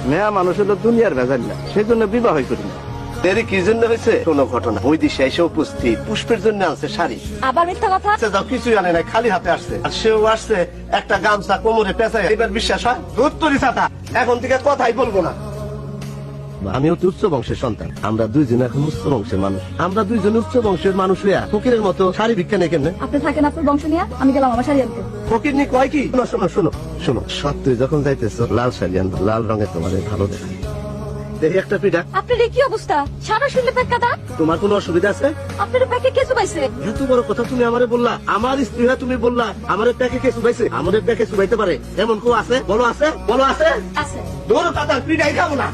মেয়া মানুষ হলো দুনিয়ার ভেজাল না, সেই জন্য বিবাহ করি না। দেরি কি জন্য হয়েছে? কোনো ঘটনা বৈদিশে এসে উপস্থিত, পুষ্পের জন্য আনছে শাড়ি। আবার মিথ্যা কথা। যাও, কিছুই আনে নাই, খালি হাতে আসছে। আর সেও আসছে একটা গামছা কোমরে পেঁচায়। এবার বিশ্বাস হয়? উত্তরি ছাতা, এখন থেকে কথাই বলবো না। আমিও তো উচ্চ বংশের সন্তান, আমরা দুইজন এখন উচ্চ বংশের মানুষ। আমরা দুইজন উচ্চ বংশের মানুষ হইয়া ফকিরের মতো শাড়ি ভিক্ষা নেই কেন? আপনি থাকেন আপনার বংশ নিয়ে, আমি গেলাম আমার শাড়ি আনতে। ফকির নি কয় কি? শোনো শোনো শোনো শোনো, সত্যি যখন যাইতেছো লাল শাড়ি আনবো, লাল রঙে তোমার ভালো দেখায়। দেখি একটা পিঠা। আপনার কি অবস্থা? সারা শুনলে পেট কাটা। তোমার কোনো অসুবিধা আছে? আপনার প্যাকে কে চুবাইছে? এত বড় কথা তুমি আমারে বললা, আমার স্ত্রী হয়ে তুমি বললা আমারে প্যাকে কে চুবাইছে? আমাদের প্যাকে চুবাইতে পারে এমন কেউ আছে? বলো আছে, বলো আছে। আছে। ধরো দাদা, পিঠাই খাবো না।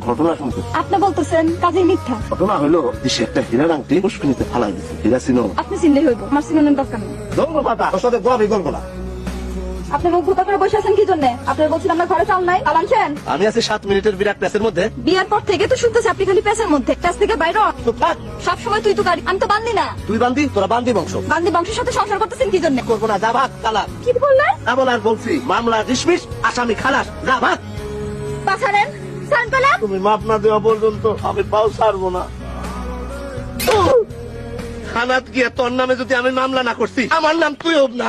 ঘটনা শুনতে আপনি বলতেছেন কাজে মিথ্যা। ঘটনা হলো দেশে একটা হীরার আংটি পুষ্করিতে ফালাই দিচ্ছে। হীরা চিনো? আপনি চিনলেই হইব, আমার চিনানোর দরকার নেই। ধন্যবাদ, ওর সাথে গোয়াবি করবো না। আপনি মুখ ভুতা করে বসে আছেন কি জন্য? আপনার বলছিলাম না ঘরে চাল নাই, চাল আনছেন? আমি আছি 7 মিনিটের বিরাট প্যাসের মধ্যে। বিয়ার পর থেকে তো শুনতেছি আপনি খালি পেছার মধ্যে, প্যাস থেকে বাইরে হন। তো থাক, সব সময় তুই তো গাড়ি, আমি তো বান্ধি না। তুই বান্দি, তোরা বান্দি বংশ। বান্ধি বংশের সাথে সংসার করতেছেন কি জন্য? করবো না, যা ভাগ তালা। কি বললেন? এমন আর বলছি, মামলা ডিসমিস, আসামি খালাস, যা ভাগ। পাছাড়েন সান পেলাম। তুমি মাপ না দেওয়া পর্যন্ত আমি পাও ছাড়বো না। থানাত গিয়ে তোর নামে যদি আমি মামলা না করছি, আমার নাম তুই হোক না।